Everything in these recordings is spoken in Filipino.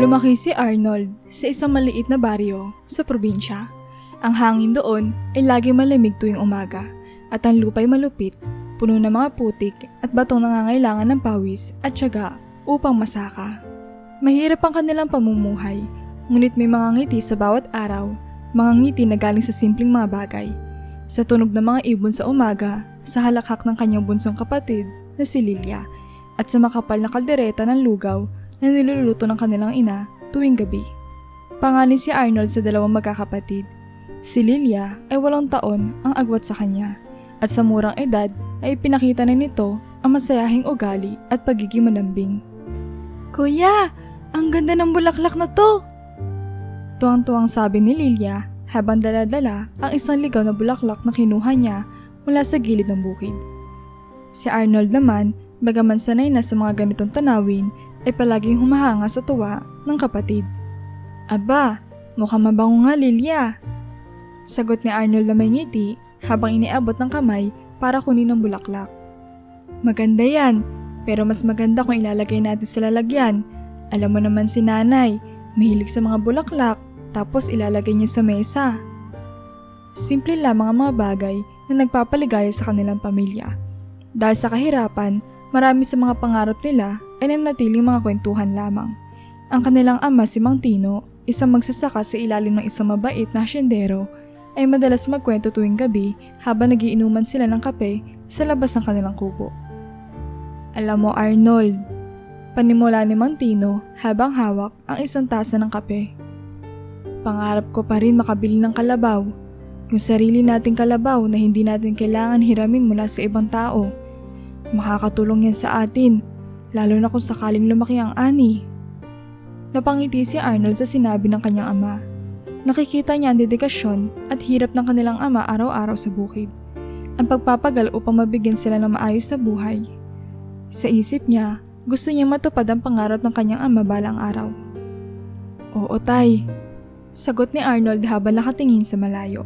Lumaki si Arnold sa isang maliit na baryo sa probinsya. Ang hangin doon ay lagi malamig tuwing umaga at ang lupa'y malupit, puno ng mga putik at batong nangangailangan ng pawis at tiyaga upang masaka. Mahirap ang kanilang pamumuhay, ngunit may mga ngiti sa bawat araw, mga ngiti na galing sa simpleng mga bagay. Sa tunog ng mga ibon sa umaga, sa halakhak ng kanyang bunsong kapatid na si Lilia, at sa makapal na kaldereta ng lugaw na niluluto ng kanilang ina tuwing gabi. Panganay si Arnold sa dalawang magkakapatid. Si Lilia ay 8 taon ang agwat sa kanya at sa murang edad ay ipinakita na nito ang masayahing ugali at pagiging malambing. "Kuya, ang ganda ng bulaklak na to!" Tuwang-tuwang sabi ni Lilia habang dala-dala ang isang ligaw na bulaklak na kinuha niya mula sa gilid ng bukid. Si Arnold naman, bagaman sanay na sa mga ganitong tanawin, ay palaging humahanga sa tuwa ng kapatid. "Aba, mukhang mabango nga, Lilia," sagot ni Arnold na may ngiti habang iniabot ng kamay para kunin ang bulaklak. "Maganda yan, pero mas maganda kung ilalagay natin sa lalagyan. Alam mo naman si nanay, mahilig sa mga bulaklak, tapos ilalagay niya sa mesa." Simple lamang ang mga bagay na nagpapaligaya sa kanilang pamilya. Dahil sa kahirapan, marami sa mga pangarap nila ay nanatiling mga kwentuhan lamang. Ang kanilang ama si Mang Tino, isang magsasaka sa ilalim ng isang mabait na hasyendero, ay madalas magkwento tuwing gabi habang nagiinuman sila ng kape sa labas ng kanilang kubo. "Alam mo Arnold," panimula ni Mang Tino habang hawak ang isang tasa ng kape, "pangarap ko pa rin makabili ng kalabaw. Yung sarili nating kalabaw na hindi natin kailangan hiramin mula sa ibang tao. Makakatulong yan sa atin, lalo na kung sakaling lumaki ang ani." Napangiti si Arnold sa sinabi ng kanyang ama. Nakikita niya ang dedikasyon at hirap ng kanilang ama araw-araw sa bukid. Ang pagpapagal upang mabigyan sila ng maayos na buhay. Sa isip niya, gusto niya matupad ang pangarap ng kanyang ama balang araw. "Oo tay," sagot ni Arnold habang nakatingin sa malayo.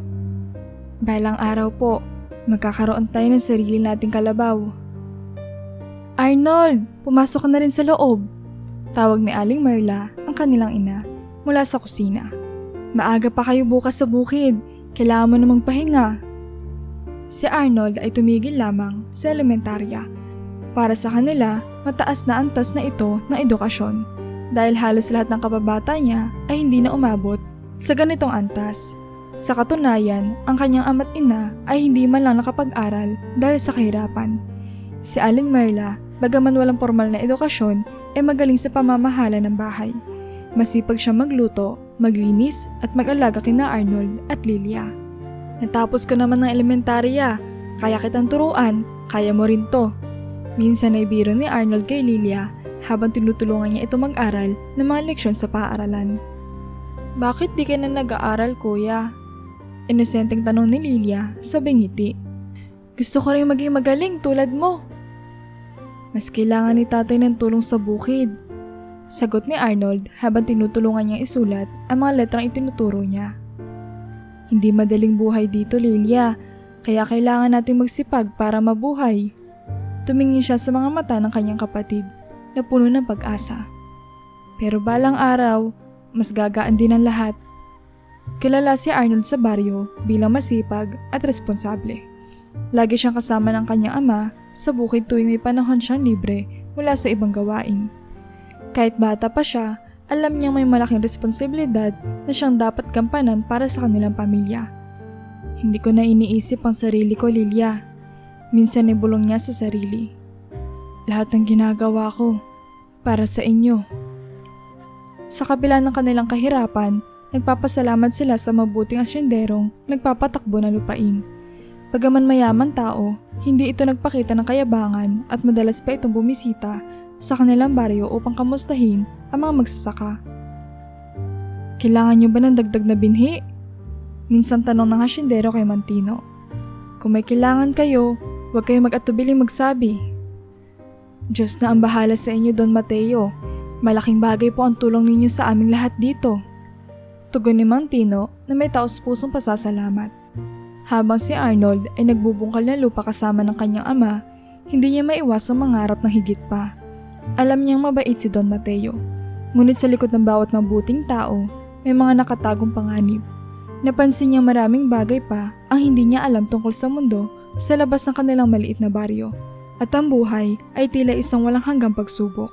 "Balang araw po, magkakaroon tayo ng sarili nating kalabaw." "Arnold, pumasok ka na rin sa loob," tawag ni Aling Merla, ang kanilang ina, mula sa kusina. "Maaga pa kayo bukas sa bukid, kailangan mo na magpahinga." Si Arnold ay tumigil lamang sa elementarya. Para sa kanila, mataas na antas na ito ng edukasyon dahil halos lahat ng kababata niya ay hindi na umabot sa ganitong antas. Sa katunayan, ang kanyang ama't ina ay hindi man lang nakapag-aral dahil sa kahirapan. Si Aling Merla, bagaman walang formal na edukasyon, ay magaling sa pamamahala ng bahay. Masipag siya magluto, maglinis at mag-alaga kina Arnold at Lilia. "Natapos ko naman ng elementarya, kaya kitang turuan, kaya mo rin to." Minsan ay biro ni Arnold kay Lilia habang tinutulungan niya ito mag-aral ng mga leksyon sa paaralan. "Bakit di ka na nag-aaral, kuya?" Inosenteng tanong ni Lilia sa ngiti. "Gusto ko rin maging magaling tulad mo." "Mas kailangan ni tatay ng tulong sa bukid," sagot ni Arnold habang tinutulungan niyang isulat ang mga letrang itinuturo niya. "Hindi madaling buhay dito, Lilia, kaya kailangan nating magsipag para mabuhay." Tumingin siya sa mga mata ng kanyang kapatid na puno ng pag-asa. Pero balang araw, mas gagaan din ang lahat. Kilala si Arnold sa baryo bilang masipag at responsable. Lagi siyang kasama ng kanyang ama sa bukid tuwing may panahon siyang libre mula sa ibang gawain. Kahit bata pa siya, alam niyang may malaking responsibilidad na siyang dapat gampanan para sa kanilang pamilya. "Hindi ko na iniisip ang sarili ko, Lilia." Minsan ay bulong niya sa sarili. "Lahat ng ginagawa ko para sa inyo." Sa kabila ng kanilang kahirapan, nagpapasalamat sila sa mabuting asyenderong nagpapatakbo ng lupain. Bagaman mayaman tao, hindi ito nagpakita ng kayabangan at madalas pa itong bumisita sa kanilang baryo upang kamustahin ang mga magsasaka. "Kailangan niyo ba ng dagdag na binhi?" minsan tanong ng hasyendero kay Mang Tino. "Kung may kailangan kayo, huwag kayo mag-atubiling magsabi." "Diyos na ang bahala sa inyo, Don Mateo. Malaking bagay po ang tulong ninyo sa aming lahat dito." Tugon ni Mang Tino na may taos-pusong pasasalamat. Habang si Arnold ay nagbubungkal ng lupa kasama ng kanyang ama, hindi niya maiwasang mangarap ng higit pa. Alam niyang mabait si Don Mateo. Ngunit sa likod ng bawat mabuting tao, may mga nakatagong panganib. Napansin niya maraming bagay pa ang hindi niya alam tungkol sa mundo sa labas ng kanilang maliit na baryo. At ang buhay ay tila isang walang hanggang pagsubok.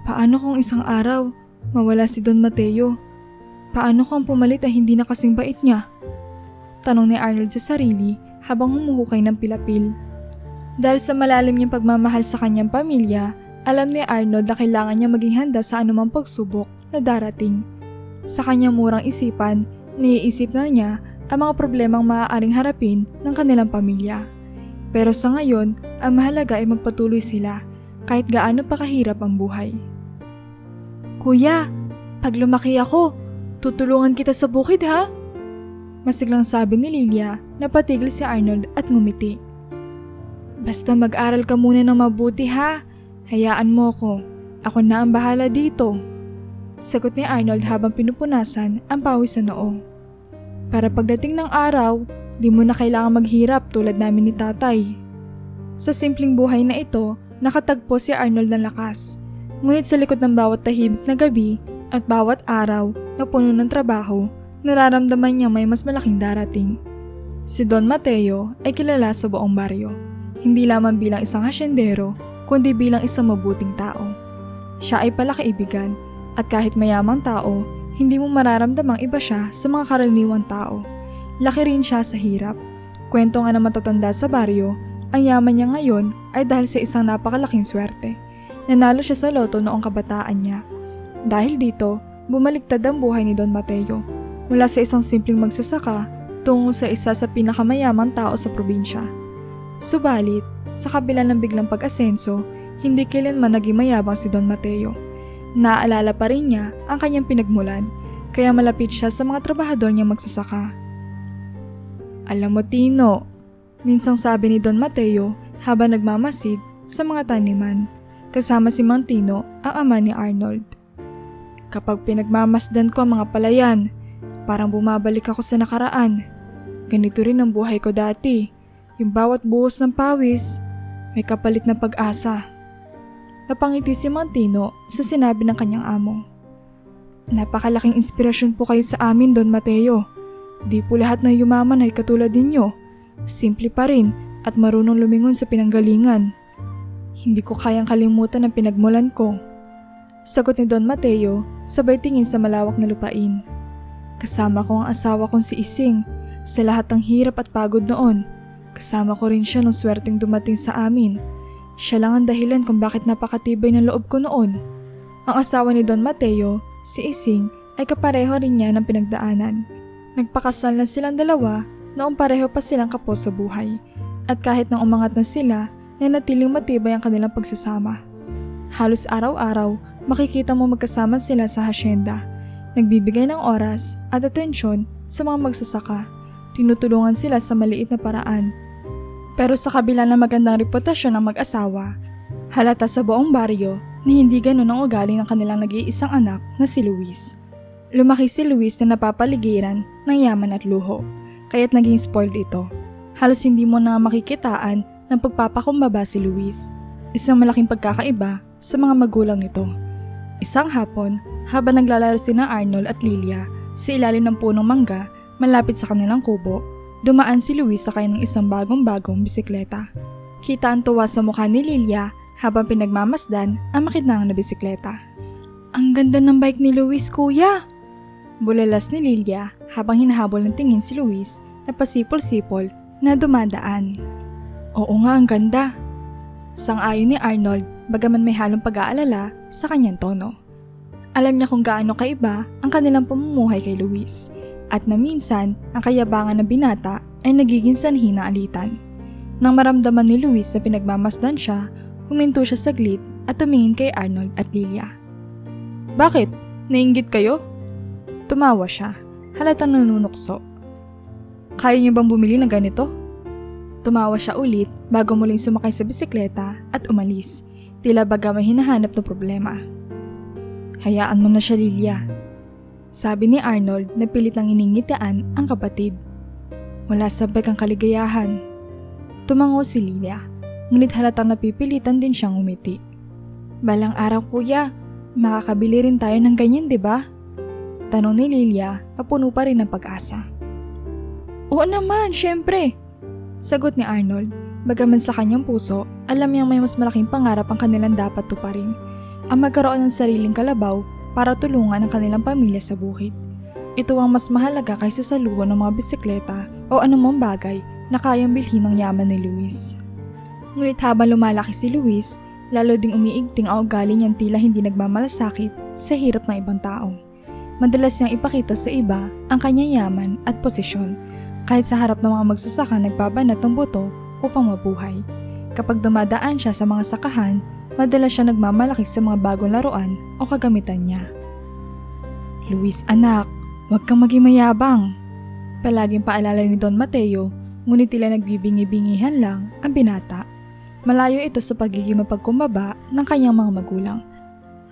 Paano kung isang araw, mawala si Don Mateo? Paano kung pumalit ay hindi na kasing bait niya? Tanong ni Arnold sa sarili habang humuhukay ng pilapil. Dahil sa malalim niyang pagmamahal sa kanyang pamilya, alam ni Arnold na kailangan niya maging handa sa anumang pagsubok na darating. Sa kanyang murang isipan, naiisip na niya ang mga problemang maaaring harapin ng kanilang pamilya. Pero sa ngayon, ang mahalaga ay magpatuloy sila kahit gaano pa kahirap ang buhay. Kuya, pag lumaki ako, tutulungan kita sa bukid ha? Masiglang sabi ni Lilia na patigil si Arnold at ngumiti. Basta mag-aral ka muna ng mabuti ha, hayaan mo ko, ako na ang bahala dito. Sagot ni Arnold habang pinupunasan ang pawis sa noo. Para pagdating ng araw, di mo na kailangan maghirap tulad namin ni tatay. Sa simpleng buhay na ito, nakatagpo si Arnold ng lakas. Ngunit sa likod ng bawat tahimik na gabi at bawat araw na puno ng trabaho, nararamdaman niya may mas malaking darating. Si Don Mateo ay kilala sa buong baryo, hindi lamang bilang isang hasyendero, kundi bilang isang mabuting tao. Siya ay palakaibigan at kahit mayamang tao, hindi mo mararamdamang iba siya sa mga karaniwang tao. Laki rin siya sa hirap. Kwento nga na matatanda sa baryo, ang yaman niya ngayon ay dahil sa isang napakalaking swerte. Nanalo siya sa loto noong kabataan niya. Dahil dito, bumaliktad ang buhay ni Don Mateo. Mula sa isang simpleng magsasaka, tungo sa isa sa pinakamayamang tao sa probinsya. Subalit, sa kabila ng biglang pag-asenso, hindi kailanman naging mayabang si Don Mateo. Naaalala pa rin niya ang kanyang pinagmulan, kaya malapit siya sa mga trabahador niyang magsasaka. Alam mo Tino, minsang sabi ni Don Mateo habang nagmamasid sa mga taniman, kasama si Mang Tino ang ama ni Arnold. Kapag pinagmamasdan ko ang mga palayan, parang bumabalik ako sa nakaraan. Ganito rin ang buhay ko dati, yung bawat buhos ng pawis, may kapalit na pag-asa. Napangiti si Mang Tino sa sinabi ng kanyang amo. Napakalaking inspirasyon po kayo sa amin Don Mateo. Di po lahat ng yumaman ay katulad ninyo. Simple pa rin at marunong lumingon sa pinanggalingan. Hindi ko kayang kalimutan ang pinagmulan ko. Sagot ni Don Mateo, sabay tingin sa malawak na lupain. Kasama ko ang asawa kong si Ising sa lahat ng hirap at pagod noon. Kasama ko rin siya nung swerteng dumating sa amin. Siya lang ang dahilan kung bakit napakatibay ng loob ko noon. Ang asawa ni Don Mateo, si Ising, ay kapareho rin niya ng pinagdaanan. Nagpakasal na silang dalawa noong pareho pa silang kapos sa buhay. At kahit nang umangat na sila, nanatiling matibay ang kanilang pagsasama. Halos araw-araw, makikita mo magkasama sila sa hasyenda. Nagbibigay ng oras at atensyon sa mga magsasaka. Tinutulungan sila sa maliit na paraan. Pero sa kabila ng magandang reputasyon ng mag-asawa, halata sa buong baryo na hindi ganun ang ugali ng kanilang nag-iisang anak na si Luis. Lumaki si Luis na napapaligiran ng yaman at luho, kaya't naging spoiled ito. Halos hindi mo na makikitaan ng pagpapakumbaba si Luis. Isang malaking pagkakaiba sa mga magulang nito. Isang hapon, habang naglalaro sina Arnold at Lilia sa ilalim ng punong mangga malapit sa kanilang kubo, dumaan si Luis sakay ng isang bagong-bagong bisikleta. Kita ang tuwa sa mukha ni Lilia habang pinagmamasdan ang makinang na bisikleta. Ang ganda ng bike ni Luis, kuya! Bulalas ni Lilia habang hinahabol ng tingin si Luis na pasipol-sipol na dumadaan. Oo nga, ang ganda. Sang-ayon ni Arnold bagaman may halong pag-aalala sa kanyang tono. Alam niya kung gaano kaiba ang kanilang pamumuhay kay Luis at na minsan ang kayabangan ng binata ay nagiging sanhi ng alitan. Nang maramdaman ni Luis na pinagmamasdan siya, huminto siya saglit at tumingin kay Arnold at Lilia. Bakit? Nainggit kayo? Tumawa siya, halatang nanunukso. Kaya niyo bang bumili ng ganito? Tumawa siya ulit bago muling sumakay sa bisikleta at umalis, tila baga may hinahanap na problema. Hayaan mo na siya, Lilia. Sabi ni Arnold na pilit lang iningitian ang kapatid. Wala sabay kang kaligayahan. Tumango si Lilia, ngunit halatang napipilitan din siyang umiti. Balang araw kuya, Makakabili rin tayo ng ganyan, di ba? Tanong ni Lilia, papuno pa rin ng pag-asa. Oo naman, syempre! Sagot ni Arnold, bagaman sa kanyang puso, alam niyang may mas malaking pangarap ang kanilang dapat tuparin, ang magkaroon ng sariling kalabaw para tulungan ang kanilang pamilya sa bukid. Ito ang mas mahalaga kaysa sa luho ng mga bisikleta o anumang bagay na kayang bilhin ng yaman ni Luis. Ngunit habang lumalaki si Luis, lalo ding umiigting ang ugali niyang tila hindi nagmamalasakit sa hirap ng ibang tao. Madalas niyang ipakita sa iba ang kanyang yaman at posisyon, kahit sa harap ng mga magsasaka nagbabanat ng buto upang mabuhay. Kapag dumadaan siya sa mga sakahan, madalas siya nagmamalaki sa mga bagong laruan o kagamitan niya. Luis anak, huwag kang maging mayabang. Palaging paalala ni Don Mateo, ngunit tila nagbibingi-bingihan lang ang binata. Malayo ito sa pagiging mapagkumbaba ng kanyang mga magulang.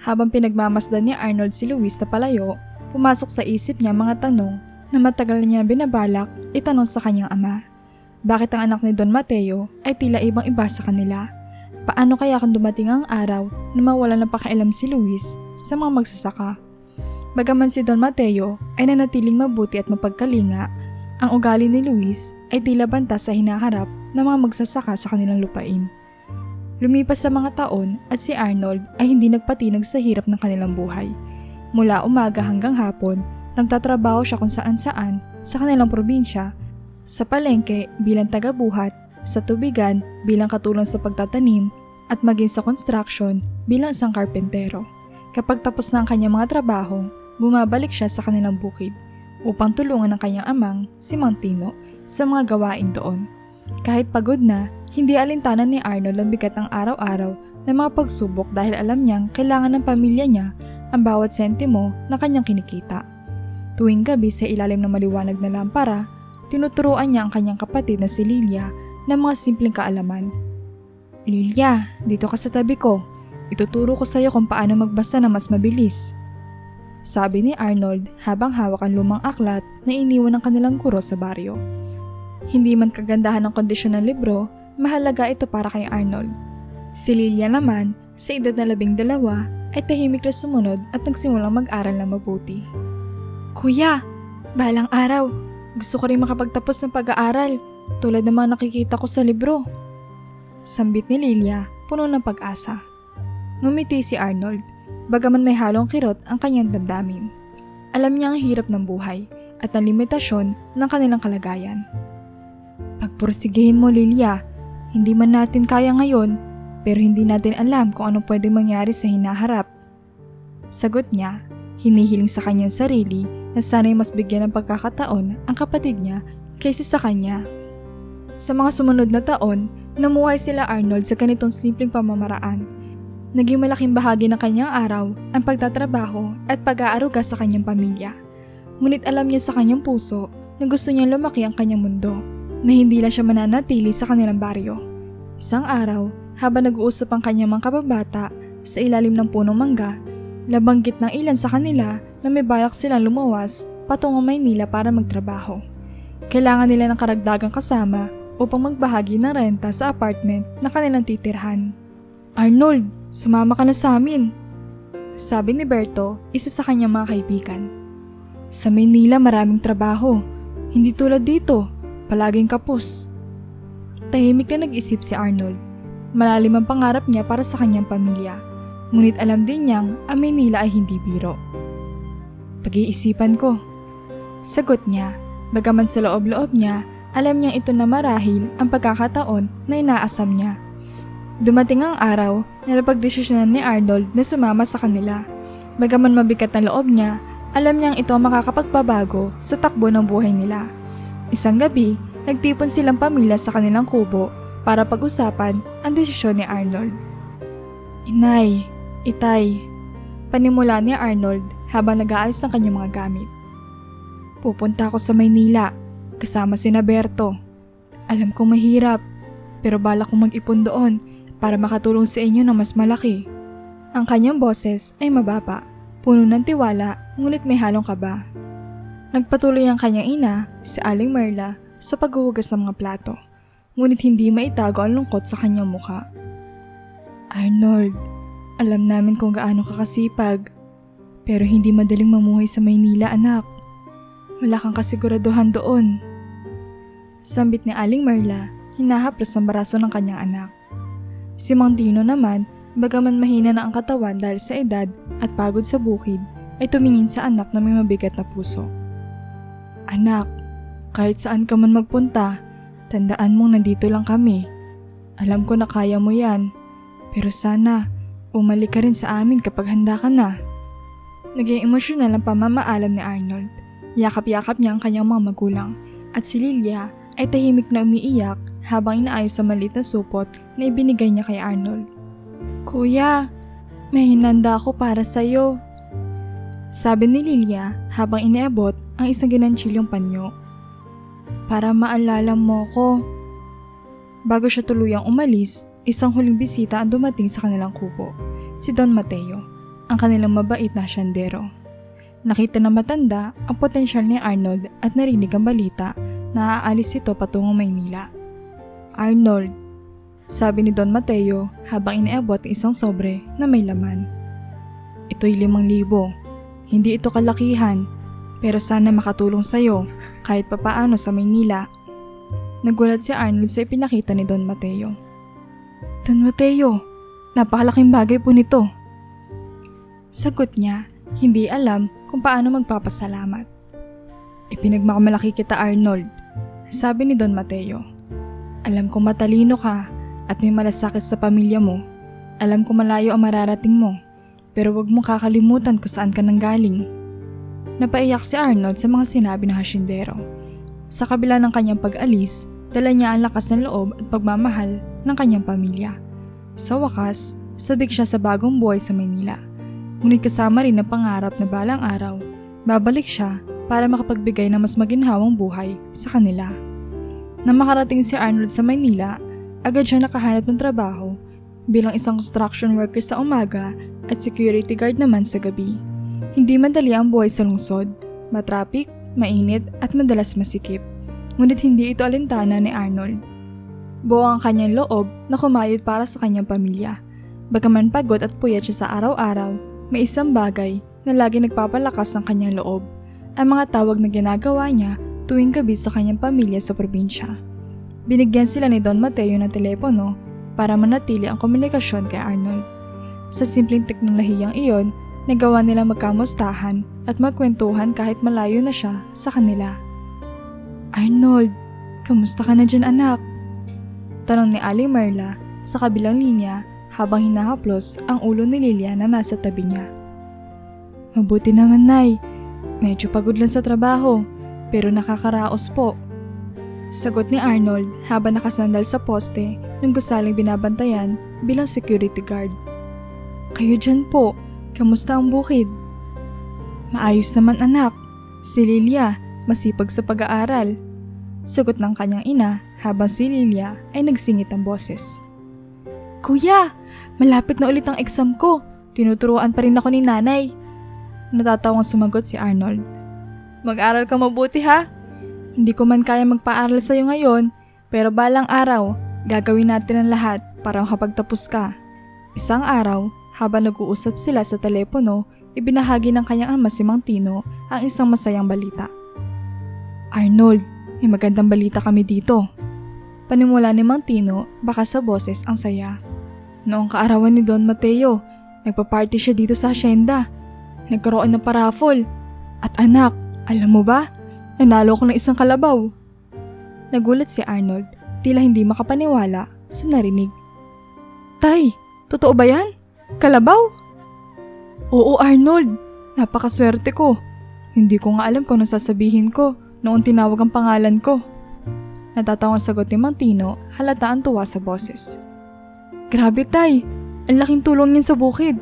Habang pinagmamasdan ni Arnold si Luis na palayo, pumasok sa isip niya mga tanong na matagal niya binabalak itanong sa kanyang ama. Bakit ang anak ni Don Mateo ay tila ibang-iba sa kanila? Paano kaya kung dumating ang araw na mawala ng pakialam si Luis sa mga magsasaka? Bagaman si Don Mateo ay nanatiling mabuti at mapagkalinga, ang ugali ni Luis ay tila banta sa hinaharap ng mga magsasaka sa kanilang lupain. Lumipas sa mga taon at si Arnold ay hindi nagpatinag sa hirap ng kanilang buhay. Mula umaga hanggang hapon, nagtatrabaho siya kung saan-saan sa kanilang probinsya, sa palengke bilang tagabuhat, sa tubigan bilang katulong sa pagtatanim, at maging sa construction bilang isang karpentero. Kapag tapos na ang kanyang mga trabaho, bumabalik siya sa kanilang bukid upang tulungan ang kanyang amang, si Montino, sa mga gawain doon. Kahit pagod na, hindi alintanan ni Arnold ang bigat ng araw-araw na mga pagsubok dahil alam niyang kailangan ng pamilya niya ang bawat sentimo na kanyang kinikita. Tuwing gabi sa ilalim ng maliwanag na lampara, tinuturuan niya ang kanyang kapatid na si Lilia ng mga simpleng kaalaman. Lilia, dito ka sa tabi ko. Ituturo ko sa iyo kung paano magbasa na mas mabilis. Sabi ni Arnold habang hawak ang lumang aklat na iniwan ng kanilang guro sa baryo. Hindi man kagandahan ng kondisyon ng libro, mahalaga ito para kay Arnold. Si Lilia naman, sa edad na 12, ay tahimik na sumunod at nagsimulang mag-aral na mabuti. Kuya, balang araw, gusto ko rin makapagtapos ng pag-aaral tulad ng mga nakikita ko sa libro. Sambit ni Lilia, puno ng pag-asa. Ngumiti si Arnold, bagaman may halong kirot ang kanyang damdamin. Alam niya ang hirap ng buhay at ang limitasyon ng kanilang kalagayan. Pagpursigihin mo, Lilia. Hindi man natin kaya ngayon, pero hindi natin alam kung ano pwedeng mangyari sa hinaharap. Sagot niya, hinihiling sa kanyang sarili na sana'y mas bigyan ng pagkakataon ang kapatid niya kaysa sa kanya. Sa mga sumunod na taon, namuhay sila Arnold sa ganitong simpleng pamamaraan. Naging malaking bahagi ng kanyang araw ang pagtatrabaho at pag-aaruga sa kanyang pamilya. Ngunit alam niya sa kanyang puso na gusto niyang lumaki ang kanyang mundo, na hindi lang siya mananatili sa kanilang baryo. Isang araw, habang nag-uusap ang kanyang mga kababata sa ilalim ng punong mangga, nabanggit ng ilan sa kanila na may balak silang lumawas patungong Maynila para magtrabaho. Kailangan nila ng karagdagang kasama upang magbahagi ng renta sa apartment na kanilang titirhan. Arnold, sumama ka na sa amin, sabi ni Berto, isa sa kanyang mga kaibigan. Sa Maynila maraming trabaho, hindi tulad dito, palaging kapos. Tahimik na nag-isip si Arnold. Malalim ang pangarap niya para sa kanyang pamilya. Ngunit alam din niyang ang Maynila ay hindi biro. Pag-iisipan ko, sagot niya. Bagaman sa loob-loob niya, alam niyang ito na marahil ang pagkakataon na inaasam niya. Dumating ang araw na napagdesisyonan ni Arnold na sumama sa kanila. Bagaman mabigat ang loob niya, alam niyang ito ang makakapagpabago sa takbo ng buhay nila. Isang gabi, nagtipon silang pamilya sa kanilang kubo para pag-usapan ang desisyon ni Arnold. Inay, itay, panimula ni Arnold habang nag-aayos ng kanyang mga gamit. Pupunta ako sa Maynila, kasama si Berto. Alam kong mahirap, pero balak kong mag-ipon doon para makatulong sa inyo ng mas malaki. Ang kanyang boses ay mababa, puno ng tiwala, ngunit may halong kaba. Nagpatuloy ang kanyang ina, si Aling Merla, sa paghuhugas ng mga plato, ngunit hindi maitago ang lungkot sa kanyang mukha. Arnold, Alam namin kung gaano ka kasipag. Pero hindi madaling mamuhay sa Maynila, anak. Wala kang kasiguraduhan doon. Sambit ni Aling Marla, hinahaplos ang baraso ng kanyang anak. Si Mang Tino naman, bagaman mahina na ang katawan dahil sa edad at pagod sa bukid, ay tumingin sa anak na may mabigat na puso. Anak, kahit saan ka man magpunta, tandaan mong nandito lang kami. Alam ko na kaya mo yan, pero sana umalik ka rin sa amin kapag handa ka na. Naging emosyonal ang pamamaalam ni Arnold. Yakap-yakap niya ang kanyang mga magulang at si Lilia ay tahimik na umiiyak habang inaayos sa maliit na supot na ibinigay niya kay Arnold. Kuya, may hinanda ako para sa'yo. Sabi ni Lilia habang iniabot ang isang ginanchilyong panyo. Para maalala mo ko. Bago siya tuluyang umalis, isang huling bisita ang dumating sa kanilang kubo, si Don Mateo, ang kanilang mabait na asyendero. Nakita na matanda ang potensyal ni Arnold at narinig ang balita na aalis ito patungong Maynila. Arnold, sabi ni Don Mateo habang iniabot ang isang sobre na may laman. Ito'y 5,000. Hindi ito kalakihan, pero sana makatulong sa'yo kahit papaano sa Maynila. Nagulat si Arnold sa ipinakita ni Don Mateo. Don Mateo, napakalaking bagay po nito. Sagot niya, hindi alam kung paano magpapasalamat. Ipinagmakamalaki kita, Arnold, sabi ni Don Mateo. Alam kong matalino ka at may malasakit sa pamilya mo. Alam kong malayo ang mararating mo, pero wag mong kakalimutan kung saan ka nanggaling. Napaiyak si Arnold sa mga sinabi ng hasyendero. Sa kabila ng kanyang pag-alis, dala niya ang lakas ng loob at pagmamahal ng kanyang pamilya. Sa wakas, sabik siya sa bagong buhay sa Maynila. Ngunit kasama rin ang pangarap na balang araw, babalik siya para makapagbigay ng mas maginhawang buhay sa kanila. Nang makarating si Arnold sa Maynila, agad siya nakahanap ng trabaho bilang isang construction worker sa umaga at security guard naman sa gabi. Hindi madali ang buhay sa lungsod, matrapik, mainit at madalas masikip. Ngunit hindi ito alintana ni Arnold. Buo ang kanyang loob na kumayod para sa kanyang pamilya. Bagaman pagod at puyat siya sa araw-araw, may isang bagay na lagi nagpapalakas ng kanyang loob. Ang mga tawag na ginagawa niya tuwing gabi sa kanyang pamilya sa probinsya. Binigyan sila ni Don Mateo ng telepono para manatili ang komunikasyon kay Arnold. Sa simpleng teknolohiyang iyon, nagawa nila magkamustahan at magkwentuhan kahit malayo na siya sa kanila. Arnold, kamusta ka na dyan, anak? Tanong ni Aling Marla sa kabilang linya habang hinahaplos ang ulo ni Lilia na nasa tabi niya. Mabuti naman, Nay. Medyo pagod lang sa trabaho, pero nakakaraos po. Sagot ni Arnold habang nakasandal sa poste ng gusaling binabantayan bilang security guard. Kayo dyan po, kamusta ang bukid? Maayos naman, anak. Si Lilia, masipag sa pag-aaral. Sagot ng kanyang ina habang si Lilia ay nagsingit ang boses. Kuya, malapit na ulit ang exam ko. Tinuturuan pa rin ako ni nanay. Natatawang sumagot si Arnold. Mag-aral ka mabuti, ha? Hindi ko man kaya magpaaral sa'yo ngayon, pero balang araw, gagawin natin ang lahat para makapagtapos ka. Isang araw, habang nag-uusap sila sa telepono, ibinahagi ng kanyang ama si Mang Tino ang isang masayang balita. Arnold, may magandang balita kami dito. Panimula ni Mang Tino, baka sa boses ang saya. Noong kaarawan ni Don Mateo, nagpa-party siya dito sa hasyenda. Nagkaroon ng paraffol. At anak, alam mo ba? Nanalo ko ng isang kalabaw. Nagulat si Arnold, tila hindi makapaniwala sa narinig. Tay, totoo ba yan? Kalabaw? Oo, Arnold. Napakaswerte ko. Hindi ko nga alam kung ano sasabihin ko noong tinawag ang pangalan ko. Natatawang sagot ni Mang Tino, halata ang tuwa sa boses. Grabe, Tay. Ang laking tulong niyan sa bukid.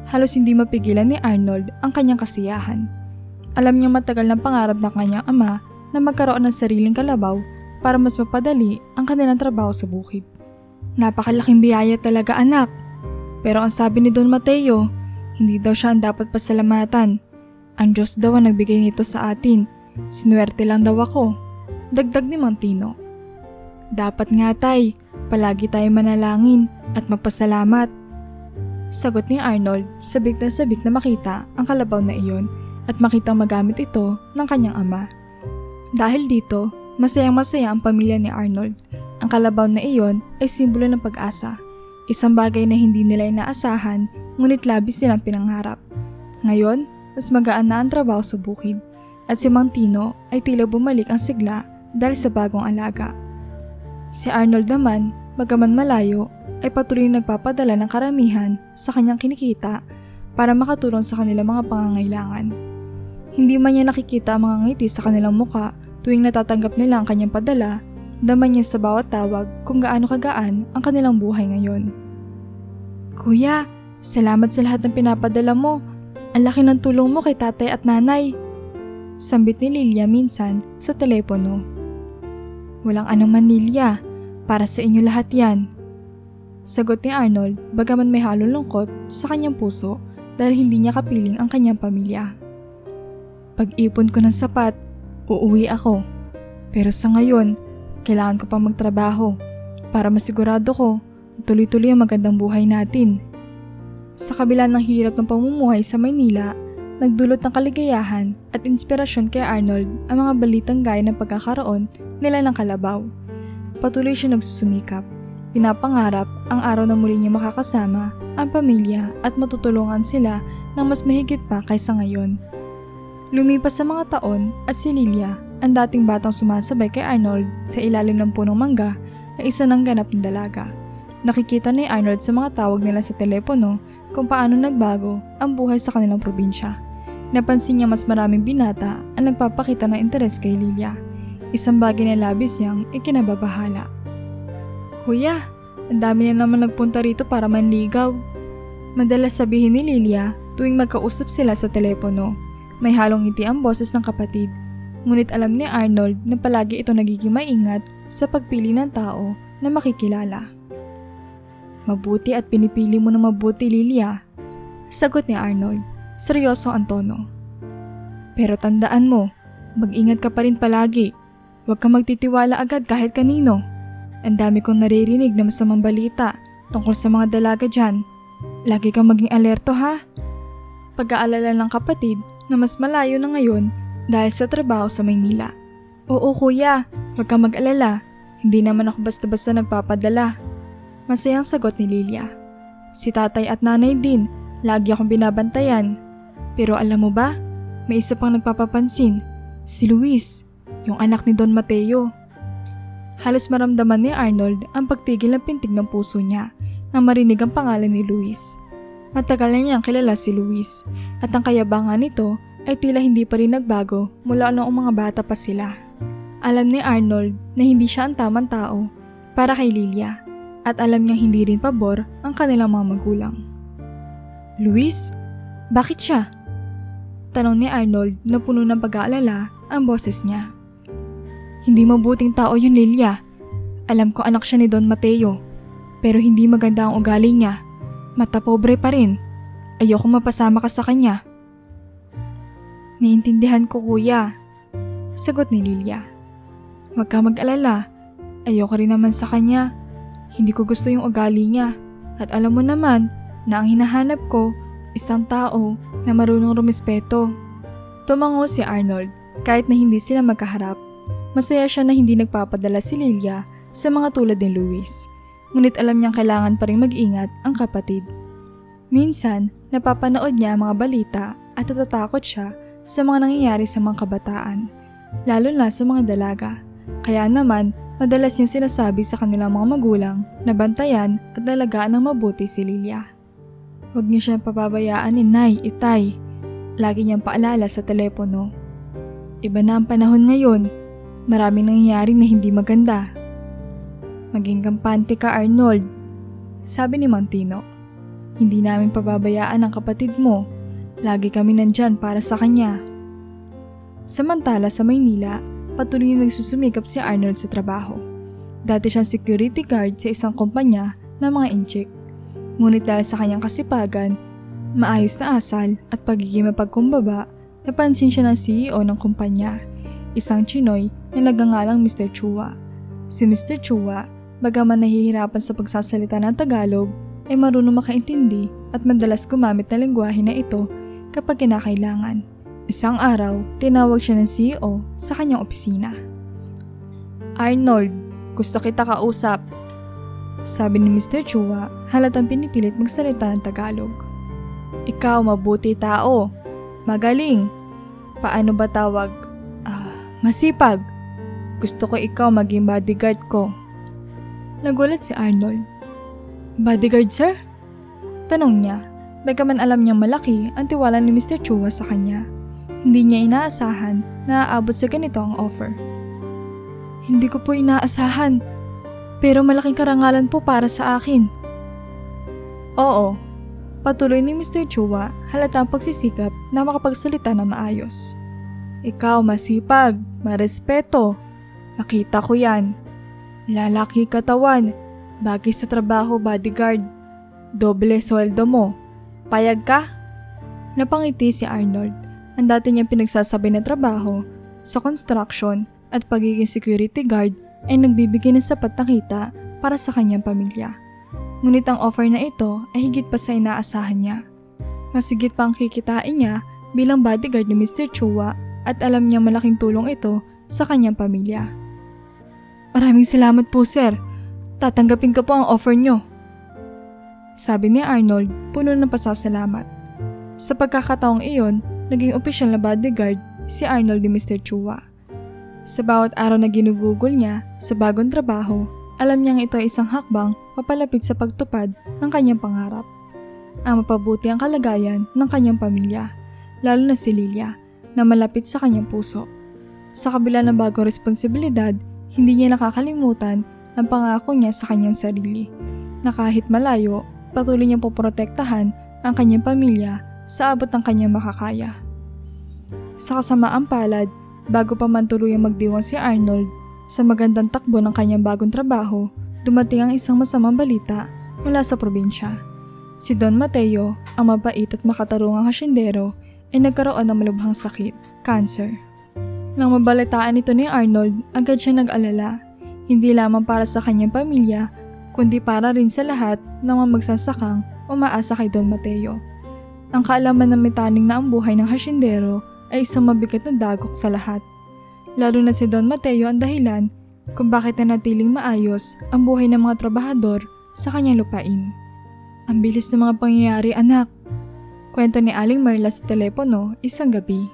Halos hindi mapigilan ni Arnold ang kanyang kasiyahan. Alam niyang matagal ng pangarap ng kanyang ama na magkaroon ng sariling kalabaw para mas mapadali ang kanilang trabaho sa bukid. Napakalaking biyaya talaga, anak. Pero ang sabi ni Don Mateo, hindi daw siya ang dapat pasalamatan. Ang Diyos daw ang nagbigay nito sa atin. Sinuwerte lang daw ako. Dagdag ni Mang Tino. Dapat nga, Tay. Palagi tayo manalangin at magpasalamat. Sagot ni Arnold, sabik na makita ang kalabaw na iyon at makitang magamit ito ng kanyang ama. Dahil dito, masayang-masaya ang pamilya ni Arnold. Ang kalabaw na iyon ay simbolo ng pag-asa. Isang bagay na hindi nila inaasahan, ngunit labis nilang pinangarap. Ngayon, mas magaan na ang trabaho sa bukid at si Mang Tino ay tila bumalik ang sigla dahil sa bagong alaga. Si Arnold naman, bagaman malayo, ay patuloy nagpapadala ng karamihan sa kanyang kinikita para makatulong sa kanilang mga pangangailangan. Hindi man niya nakikita ang mga ngiti sa kanilang muka tuwing natatanggap nila ang kanyang padala, daman niya sa bawat tawag kung gaano kagaan ang kanilang buhay ngayon. Kuya, salamat sa lahat ng pinapadala mo. Ang laki ng tulong mo kay tatay at nanay. Sambit ni Lilia minsan sa telepono. Walang anuman, Lilia, para sa inyo lahat yan. Sagot ni Arnold, bagaman may halong lungkot sa kanyang puso dahil hindi niya kapiling ang kanyang pamilya. Pag-ipon ko ng sapat, uuwi ako. Pero sa ngayon, kailangan ko pang magtrabaho para masigurado ko na tuloy-tuloy ang magandang buhay natin. Sa kabila ng hirap ng pamumuhay sa Maynila, nagdulot ng kaligayahan at inspirasyon kay Arnold ang mga balitang gaya ng pagkakaroon nila ng kalabaw. Patuloy siya nagsusumikap. Pinapangarap ang araw na muli niya makakasama ang pamilya at matutulungan sila ng mas mahigit pa kaysa ngayon. Lumipas sa mga taon at si Lilia, ang dating batang sumasabay kay Arnold sa ilalim ng punong mangga, ay isa ng ganap na dalaga. Nakikita ni Arnold sa mga tawag nila sa telepono kung paano nagbago ang buhay sa kanilang probinsya. Napansin niya mas maraming binata ang nagpapakita ng interes kay Lilia. Isang bagay na labis niyang ikinababahala. Kuya, ang dami na naman nagpunta rito para manligaw. Madalas sabihin ni Lilia tuwing magkausap sila sa telepono. May halong ngiti ang boses ng kapatid. Ngunit alam ni Arnold na palagi ito nagiging maingat sa pagpili ng tao na makikilala. Mabuti at pinipili mo na mabuti, Lilia. Sagot ni Arnold, seryoso ang tono. Pero tandaan mo, mag-ingat ka pa rin palagi. Huwag kang magtitiwala agad kahit kanino. Ang dami kong naririnig na masamang balita tungkol sa mga dalaga dyan. Lagi kang maging alerto, ha? Pag-aalala ng kapatid na mas malayo na ngayon dahil sa trabaho sa Maynila. Oo kuya, huwag kang mag-alala. Hindi naman ako basta-basta nagpapadala. Masayang sagot ni Lilia. Si tatay at nanay din, lagi akong binabantayan. Pero alam mo ba, may isa pang nagpapapansin. Si Luis, yung anak ni Don Mateo. Halos maramdaman ni Arnold ang pagtigil ng pintig ng puso niya nang marinig ang pangalan ni Luis. Matagal na niyang kilala si Luis at ang kayabangan nito ay tila hindi pa rin nagbago mula noong mga bata pa sila. Alam ni Arnold na hindi siya ang tamang tao para kay Lilia at alam niyang hindi rin pabor ang kanilang mga magulang. Luis? Bakit siya? Tanong ni Arnold na puno ng pag-aalala ang boses niya. Hindi mabuting tao yun, Lilia. Alam ko anak siya ni Don Mateo, pero hindi maganda ang ugali niya. Mata pobre pa rin. Ayoko mapasama ka sa kanya. Naiintindihan ko, kuya. Sagot ni Lilia. Huwag ka mag-alala. Ayoko rin naman sa kanya. Hindi ko gusto yung ugali niya. At alam mo naman na ang hinahanap ko, isang tao na marunong rumispeto. Tumango si Arnold kahit na hindi sila magkaharap. Masaya siya na hindi nagpapadala si Lilia sa mga tulad ni Luis. Ngunit alam niyang kailangan pa rin mag-ingat ang kapatid. Minsan, napapanood niya ang mga balita at natatakot siya sa mga nangyayari sa mga kabataan, lalo na sa mga dalaga. Kaya naman, madalas niyang sinasabi sa kanilang mga magulang na bantayan at dalagaan ng mabuti si Lilia. Huwag niyo siyang pababayaan ni Nay, Itay. Lagi niyang paalala sa telepono. Iba na ang panahon ngayon. Maraming nangyayari na hindi maganda. Maging kampante ka, Arnold. Sabi ni Mang Tino. Hindi namin pababayaan ang kapatid mo. Lagi kami nandyan para sa kanya. Samantala sa Maynila, patuloy na nagsusumikap si Arnold sa trabaho. Dati siyang security guard sa isang kumpanya ng mga inchik. Ngunit dahil sa kanyang kasipagan, maayos na asal at pagiging mapagkumbaba, napansin siya ng CEO ng kumpanya, isang Chinoy na nagngangalang Mr. Chua. Si Mr. Chua, bagaman nahihirapan sa pagsasalita ng Tagalog, ay marunong makaintindi at madalas gumamit ng lengguwahe na ito kapag kinakailangan. Isang araw, tinawag siya ng CEO sa kanyang opisina. "Arnold, gusto kita kausap," sabi ni Mr. Chua, halatang pinipilit magsalita ng Tagalog. "Ikaw mabuti tao. Magaling. Paano ba tawag? Masipag. Gusto ko ikaw maging bodyguard ko." Nagulat si Arnold. "Bodyguard, sir?" Tanong niya, bagaman alam niyang malaki ang tiwala ni Mr. Chua sa kanya. Hindi niya inaasahan na aabot sa ganito ang offer. "Hindi ko po inaasahan, pero malaking karangalan po para sa akin." "Oo," patuloy ni Mr. Chua, halata ang pagsisikap na makapagsalita na maayos. "Ikaw masipag, marespeto. Nakita ko yan. Lalaki katawan, bagay sa trabaho bodyguard. Doble sweldo mo. Payag ka?" Napangiti si Arnold. Ang dati niyang pinagsasabay na trabaho sa construction at pagiging security guard ay nagbibigay ng sapat na kita para sa kanyang pamilya. Ngunit ang offer na ito ay higit pa sa inaasahan niya. Mas higit pa ang kikitain niya bilang bodyguard ni Mr. Chua at alam niyang malaking tulong ito sa kanyang pamilya. "Maraming salamat po, sir. Tatanggapin ko po ang offer niyo," sabi ni Arnold, puno ng pasasalamat. Sa pagkakataong iyon, naging opisyal na bodyguard si Arnold ni Mr. Chua. Sa bawat araw na ginugugol niya sa bagong trabaho, alam niyang ito ay isang hakbang papalapit sa pagtupad ng kanyang pangarap. Ang mapabuti ang kalagayan ng kanyang pamilya, lalo na si Lilia, na malapit sa kanyang puso. Sa kabila ng bagong responsibilidad, hindi niya nakakalimutan ang pangako niya sa kanyang sarili, na kahit malayo, patuloy niyang poprotektahan ang kanyang pamilya sa abot ng kanyang makakaya. Sa kasamaang palad, bago pa man tuluyang magdiwang si Arnold sa magandang takbo ng kanyang bagong trabaho, dumating ang isang masamang balita mula sa probinsya. Si Don Mateo, ang mabait at makatarungang hasyendero, ay nagkaroon ng malubhang sakit, cancer. Nang mabalitaan ito ni Arnold, agad siya nag-alala, hindi lamang para sa kanyang pamilya, kundi para rin sa lahat ng mga magsasakang umaasa kay Don Mateo. Ang kaalaman na may taning na ang buhay ng hasyendero ay isang mabigat na dagok sa lahat. Lalo na si Don Mateo ang dahilan kung bakit nanatiling maayos ang buhay ng mga trabahador sa kanyang lupain. "Ang bilis ng mga pangyayari, anak," kwento ni Aling Marla sa telepono isang gabi.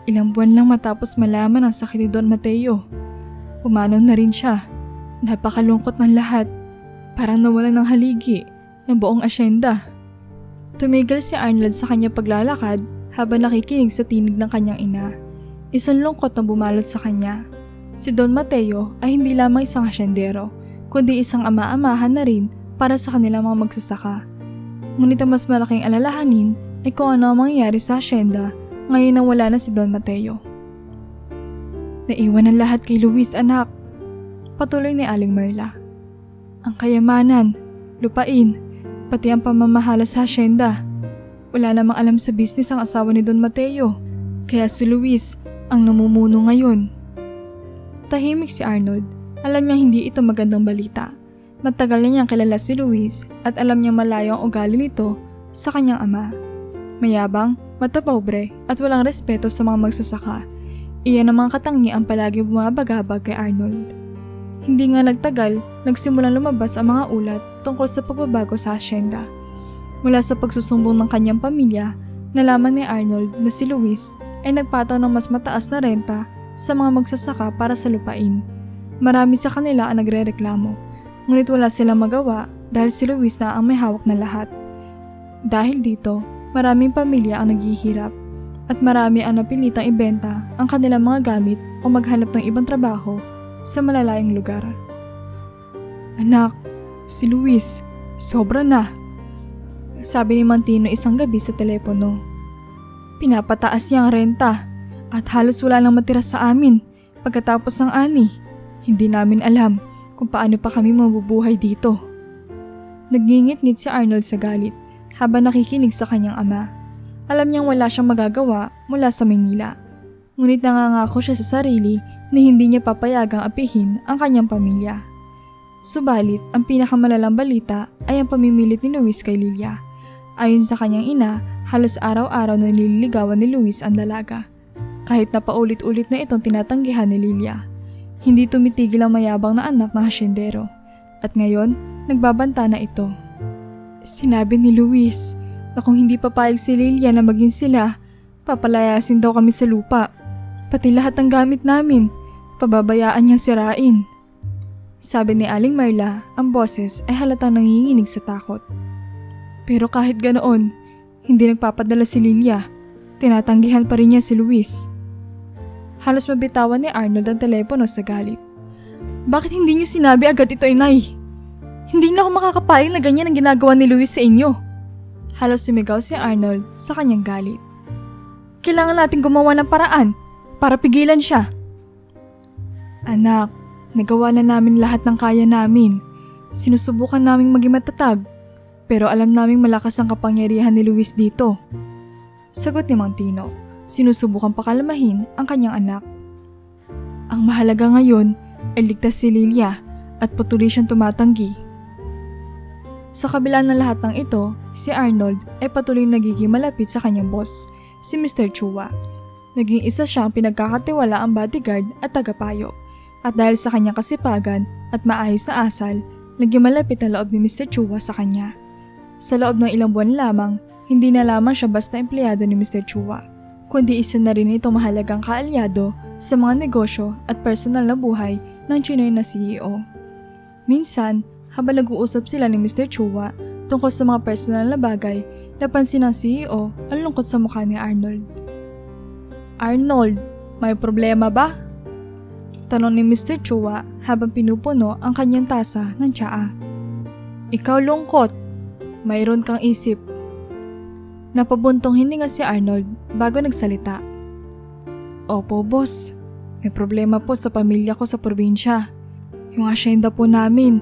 "Ilang buwan lang matapos malaman ang sakit ni Don Mateo. Pumanaw na rin siya. Napakalungkot ng lahat. Parang nawalan ng haligi ng buong asyenda." Tumigil si Arnold sa kanyang paglalakad habang nakikinig sa tinig ng kanyang ina. Isang lungkot na bumalot sa kanya. Si Don Mateo ay hindi lamang isang hasyendero, kundi isang ama-amahan na rin para sa kanilang mga magsasaka. Ngunit ang mas malaking alalahanin ay kung ano ang mangyayari sa hasyenda ngayon na wala na si Don Mateo. "Naiwan ang lahat kay Luis, anak," patuloy ni Aling Marla. "Ang kayamanan, lupain, pati ang pamamahala sa hasyenda. Wala namang alam sa business ang asawa ni Don Mateo, kaya si Luis ang namumuno ngayon." Tahimik si Arnold. Alam niyang hindi ito magandang balita. Matagal na niyang kilala si Luis at alam niyang malayo ang ugali nito sa kanyang ama. Mayabang, matapobre at walang respeto sa mga magsasaka. Iyan ang mga katangiang palagi bumabagabag kay Arnold. Hindi nga nagtagal, nagsimulang lumabas ang mga ulat tungkol sa pagbabago sa hasyenda. Mula sa pagsusumbong ng kanyang pamilya, nalaman ni Arnold na si Luis ay nagpataw ng mas mataas na renta sa mga magsasaka para sa lupain. Marami sa kanila ang nagrereklamo, ngunit wala silang magawa dahil si Luis na ang may hawak na lahat. Dahil dito, maraming pamilya ang naghihirap at marami ang napilitang ibenta ang kanilang mga gamit o maghanap ng ibang trabaho sa malalayang lugar. "Anak, si Luis, sobra na," sabi ni Mantino isang gabi sa telepono. "Pinapataas niya ang renta at halos wala nang matira sa amin pagkatapos ng ani. Hindi namin alam kung paano pa kami mabubuhay dito." Nagngingit-ngit si Arnold sa galit habang nakikinig sa kanyang ama. Alam niyang wala siyang magagawa mula sa Maynila. Ngunit nangangako siya sa sarili na hindi niya papayagang apihin ang kanyang pamilya. Subalit, ang pinakamalalang balita ay ang pamimilit ni Luis kay Lilia. Ayon sa kanyang ina, halos araw-araw na nililigawan ni Luis ang dalaga. Kahit na paulit-ulit na itong tinatanggihan ni Lilia. Hindi tumitigil ang mayabang na anak ng hasyendero. At ngayon, nagbabanta na ito. Sinabi ni Luis na kung hindi papayag si Lilia na maging sila, papalayasin daw kami sa lupa. Pati lahat ng gamit namin, pababayaan niyang sirain. Sabi ni Aling Marla, ang boses ay halatang nanginginig sa takot. Pero kahit ganoon, hindi nagpapadala si Lilia. Tinatanggihan pa rin niya si Luis. Halos mabitawan ni Arnold ang telepono sa galit. Bakit hindi niyo sinabi agad ito, inay? Hindi na ako makakapayag na ganyan ang ginagawa ni Luis sa inyo. Halos sumigaw si Arnold sa kanyang galit. Kailangan natin gumawa ng paraan para pigilan siya. Anak, nagawa na namin lahat ng kaya namin. Sinusubukan naming maging matatag, pero alam naming malakas ang kapangyarihan ni Luis dito. Sagot ni Mang Tino, sinusubukan pakalmahin ang kanyang anak. Ang mahalaga ngayon ay ligtas si Lilia at patuloy siyang tumatanggi. Sa kabila ng lahat ng ito, si Arnold ay patuloy nagiging malapit sa kanyang boss, si Mr. Chua. Naging isa siyang pinagkakatiwalaang bodyguard at tagapayo. At dahil sa kanyang kasipagan at maayos na asal, naging malapit ang loob ni Mr. Chua sa kanya. Sa loob ng ilang buwan lamang, hindi na lamang siya basta empleyado ni Mr. Chua, kundi isa na rin itong mahalagang kaalyado sa mga negosyo at personal na buhay ng Chinoy na CEO. Minsan, habang nag-uusap sila ni Mr. Chua tungkol sa mga personal na bagay, napansin ng CEO ang lungkot sa mukha ni Arnold. Arnold, may problema ba? Tanong ni Mr. Chua habang pinupuno ang kanyang tasa ng tsaa. Ikaw lungkot, mayroon kang isip. Napabuntong hininga si Arnold bago nagsalita. Opo, boss. May problema po sa pamilya ko sa probinsya. Yung asyenda po namin,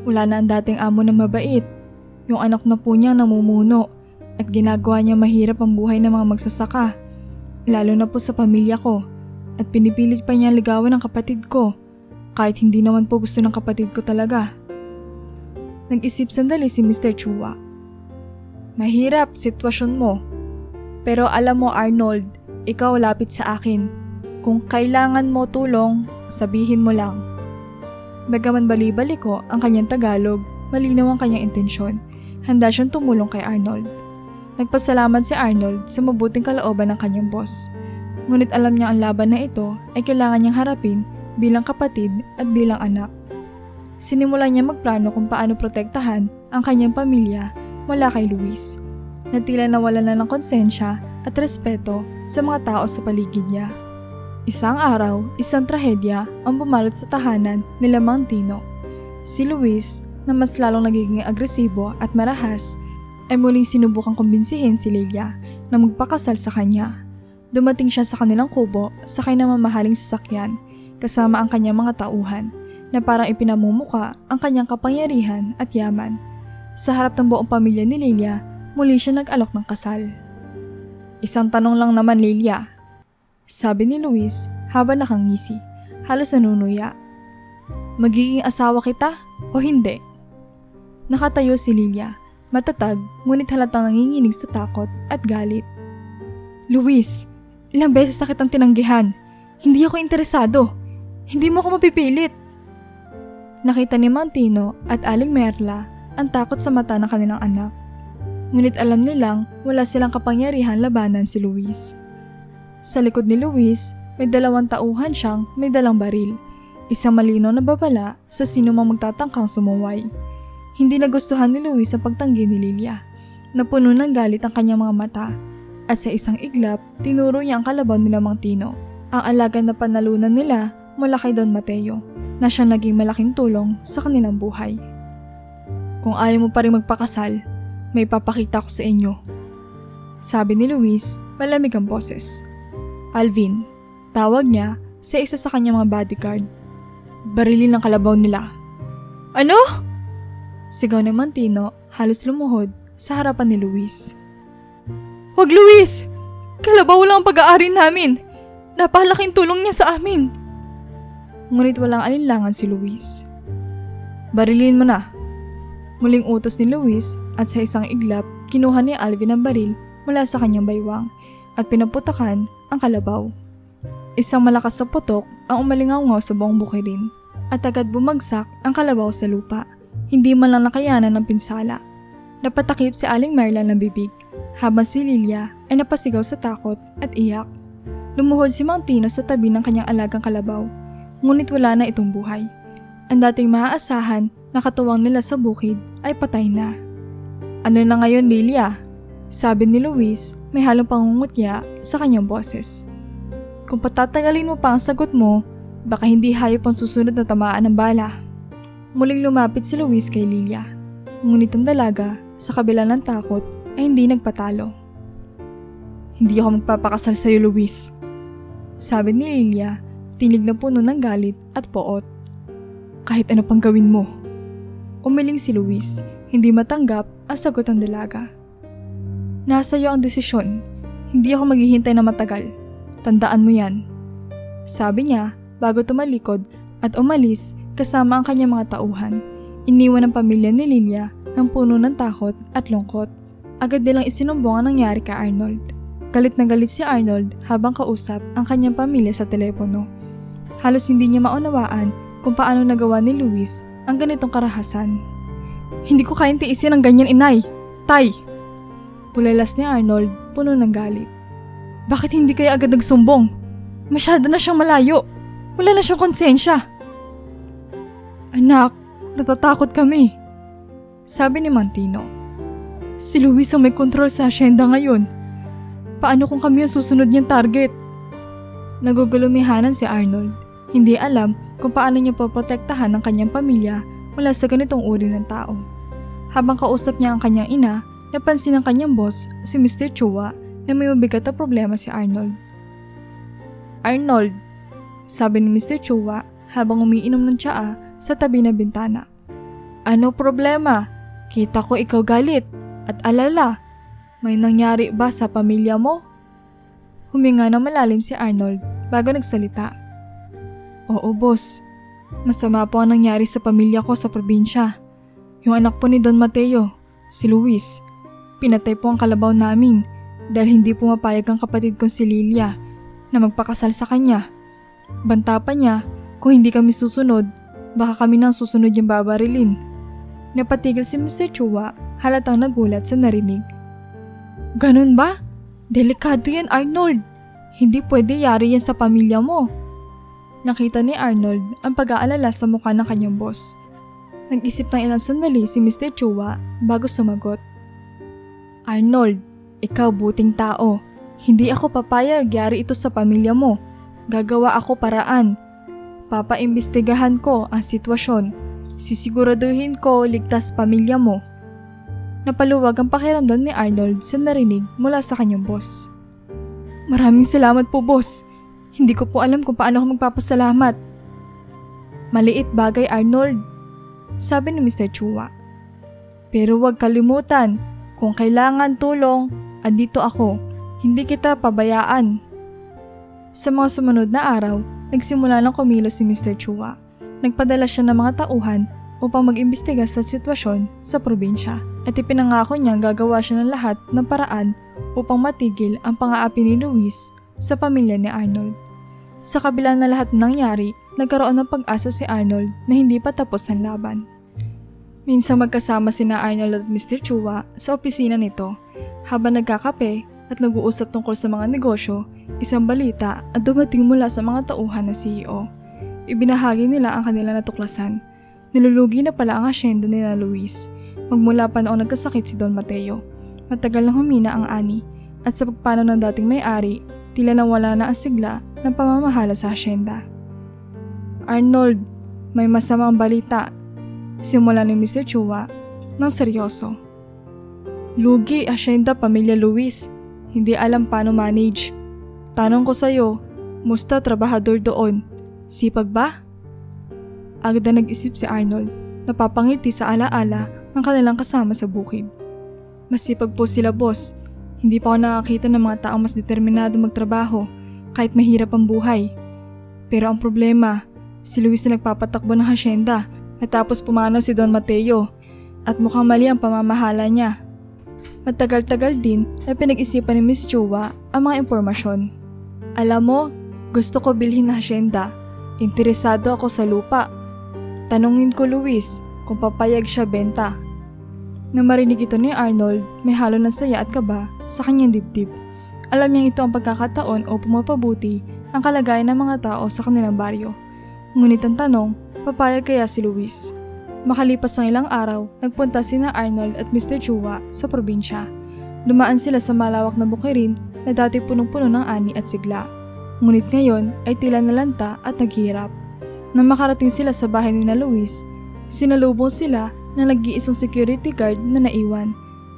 wala na ang dating amo na mabait. Yung anak na po niya namumuno at ginagawa niya mahirap ang buhay ng mga magsasaka. Lalo na po sa pamilya ko. At pinipilit pa niya ligawan ng kapatid ko, kahit hindi naman po gusto ng kapatid ko talaga. Nag-isip sandali si Mr. Chua. Mahirap sitwasyon mo. Pero alam mo Arnold, ikaw lapit sa akin. Kung kailangan mo tulong, sabihin mo lang. Bagaman bali-baliko ang kanyang Tagalog, malinaw ang kanyang intensyon. Handa siyang tumulong kay Arnold. Nagpasalamat si Arnold sa mabuting kalooban ng kanyang boss. Ngunit alam niya ang laban na ito ay kailangan niyang harapin bilang kapatid at bilang anak. Sinimulan niya magplano kung paano protektahan ang kanyang pamilya mula kay Luis, na tila nawalan na ng konsensya at respeto sa mga tao sa paligid niya. Isang araw, isang trahedya ang bumalot sa tahanan nila Mang Tino. Si Luis, na mas lalong nagiging agresibo at marahas, ay muling sinubukang kumbinsihin si Lilia na magpakasal sa kanya. Dumating siya sa kanilang kubo sakay ng mamahaling sasakyan kasama ang kanyang mga tauhan na parang ipinamumuka ang kanyang kapangyarihan at yaman. Sa harap ng buong pamilya ni Lilia, muli siya nag-alok ng kasal. Isang tanong lang naman, Lilia, sabi ni Luis habang nakangisi, halos nanunuya. Magiging asawa kita o hindi? Nakatayo si Lilia, matatag ngunit halatang nanginginig sa takot at galit. Luis, ilang beses na kitang tinanggihan. Hindi ako interesado. Hindi mo ako mapipilit. Nakita ni Mang Tino at Aling Merla ang takot sa mata ng kanilang anak. Ngunit alam nilang wala silang kapangyarihan labanan si Luis. Sa likod ni Luis, may 2 tauhan siyang may dalang baril. Isang malinaw na babala sa sino mang magtatangkang sumuway. Hindi nagustuhan ni Luis ang pagtanggi ni Lilia. Napuno ng galit ang kanyang mga mata. At sa isang iglap, tinuro niya ang kalabaw nila Mang Tino, ang alaga na panalunan nila mula kay Don Mateo, na siyang naging malaking tulong sa kanilang buhay. Kung ayaw mo pa rin magpakasal, may papakita ko sa inyo. Sabi ni Luis, malamig ang boses. Alvin, tawag niya sa isa sa kanyang mga bodyguard. Barilin ang kalabaw nila. Ano? Sigaw ni Mang Tino, halos lumuhod sa harapan ni Luis. Wag, Luis! Kalabaw lang ang pag-aari namin. Napakalaking tulong niya sa amin. Ngunit walang alinlangan si Luis. Barilin mo na. Muling utos ni Luis at sa isang iglap, kinuha ni Alvin ang baril mula sa kanyang baywang at pinaputakan ang kalabaw. Isang malakas na putok ang umalingaw sa buong bukirin at agad bumagsak ang kalabaw sa lupa. Hindi man lang nakayanan ng pinsala. Napatakip si Aling Merla ng bibig habang si Lilia ay napasigaw sa takot at iyak. Lumuhod si Mang Tino sa tabi ng kanyang alagang kalabaw, ngunit wala na itong buhay. Ang dating maaasahan na katuwang nila sa bukid ay patay na. Ano na ngayon, Lilia? Sabi ni Luis, may halong pangungutya sa kanyang boses. Kung patatagalin mo pa ang sagot mo, baka hindi hayop ang susunod na tamaan ng bala. Muling lumapit si Luis kay Lilia, ngunit ang dalaga sa kabila ng takot ay hindi nagpatalo. Hindi ako magpapakasal sa iyo, Luis. Sabi ni Lilia, tinig na puno ng galit at poot. Kahit ano pang gawin mo. Umiling si Luis, hindi matanggap ang sagot ng dalaga. Nasa iyo ang desisyon. Hindi ako maghihintay na matagal. Tandaan mo yan. Sabi niya bago tumalikod at umalis kasama ang kanyang mga tauhan. Iniwan ang pamilya ni Lilia ng puno ng takot at lungkot. Agad nilang isinumbong ang nangyari kay Arnold. Galit na galit si Arnold habang kausap ang kanyang pamilya sa telepono. Halos hindi niya maunawaan kung paano nagawa ni Luis ang ganitong karahasan. Hindi ko kayang tiisin ang ganyan, inay. Tay! Pulalas ni Arnold, puno ng galit. Bakit hindi kaya agad nagsumbong? Masyado na siyang malayo. Wala na siyang konsensya. Anak, natatakot kami. Sabi ni Mantino. Si Luis ang may kontrol sa asyenda ngayon. Paano kung kami ang susunod niyang target? Nagugulumihanan si Arnold. Hindi alam kung paano niya poprotektahan ang kanyang pamilya mula sa ganitong uri ng tao. Habang kausap niya ang kanyang ina, napansin ng kanyang boss, si Mr. Chua, na may mabigat na problema si Arnold. Arnold, sabi ni Mr. Chua habang umiinom ng tsaa sa tabi ng bintana. Ano problema? Kita ko ikaw galit at alala. May nangyari ba sa pamilya mo? Huminga ng malalim si Arnold bago nagsalita. Oo, boss. Masama po ang nangyari sa pamilya ko sa probinsya. Yung anak po ni Don Mateo, si Luis. Pinatay po ang kalabaw namin dahil hindi pumapayag ang kapatid kong si Lilia na magpakasal sa kanya. Banta pa niya, kung hindi kami susunod, baka kami nang susunod yung babarilin. Napatigil si Mr. Chua, halatang nagulat sa narinig. Ganun ba? Delikado yan, Arnold. Hindi pwede yari yan sa pamilya mo. Nakita ni Arnold ang pag-aalala sa mukha ng kanyang boss. Nag-isip ng ilang sandali si Mr. Chua bago sumagot. Arnold, ikaw buting tao. Hindi ako papayag yari ito sa pamilya mo. Gagawa ako paraan. Papaimbestigahan ko ang sitwasyon. Sisiguraduhin ko ligtas pamilya mo. Napaluwag ang pakiramdam ni Arnold sa narinig mula sa kanyang boss. Maraming salamat po, boss. Hindi ko po alam kung paano ako magpapasalamat. Maliit bagay, Arnold, sabi ni Mr. Chua. Pero huwag kalimutan, kung kailangan tulong, andito ako. Hindi kita pabayaan. Sa mga sumunod na araw, nagsimula ng kumilos si Mr. Chua. Nagpadala siya ng mga tauhan upang mag-imbestiga sa sitwasyon sa probinsya at ipinangako niyang gagawa siya ng lahat ng paraan upang matigil ang pang-aapi ni Luis sa pamilya ni Arnold. Sa kabila na lahat ng nangyari, nagkaroon ng pag-asa si Arnold na hindi pa tapos ang laban. Minsan magkasama sina Arnold at Mr. Chua sa opisina nito. Habang nagkakape at nag-uusap tungkol sa mga negosyo, isang balita at dumating mula sa mga tauhan na CEO. Ibinahagi nila ang kanilang natuklasan. Nilulugi na pala ang asyenda nila Luis. Magmula pa noong nagkasakit si Don Mateo. Matagal na humina ang ani at sa pagpanaw ng dating may-ari, tila nawala na ang sigla ng pamamahala sa asyenda. Arnold, may masamang balita. Simula ni Mr. Chua ng seryoso. Lugi, asyenda, pamilya Luis. Hindi alam paano manage. Tanong ko sa'yo, musta trabahador doon? Sipag ba? Agad na nag-isip si Arnold, napapangiti sa alaala ng kanilang kasama sa bukid. Masipag po sila, boss. Hindi pa ako nakakita ng mga taong mas determinado magtrabaho kahit mahirap ang buhay. Pero ang problema, si Luis na nagpapatakbo ng hasyenda Matapos pumanaw si Don Mateo at mukhang mali ang pamamahala niya. Matagal-tagal din na pinag-isipan ni Miss Chua ang mga impormasyon. Alam mo, gusto ko bilhin na hasyenda. Interesado ako sa lupa. Tanungin ko Luis kung papayag siya benta. Nang marinig ito ni Arnold, may halo ng saya at kaba sa kanyang dibdib. Alam niyang ito ang pagkakataon o pumapabuti ang kalagayan ng mga tao sa kanilang baryo. Ngunit ang tanong, papayag kaya si Luis? Makalipas ng ilang araw, nagpunta sina Arnold at Mr. Chua sa probinsya. Dumaan sila sa malawak na bukirin na dati punong-puno ng ani at sigla. Ngunit ngayon ay tila nalanta at naghihirap. Nang makarating sila sa bahay ni na Luis, sinalubong sila ng nag-iisang security guard na naiwan.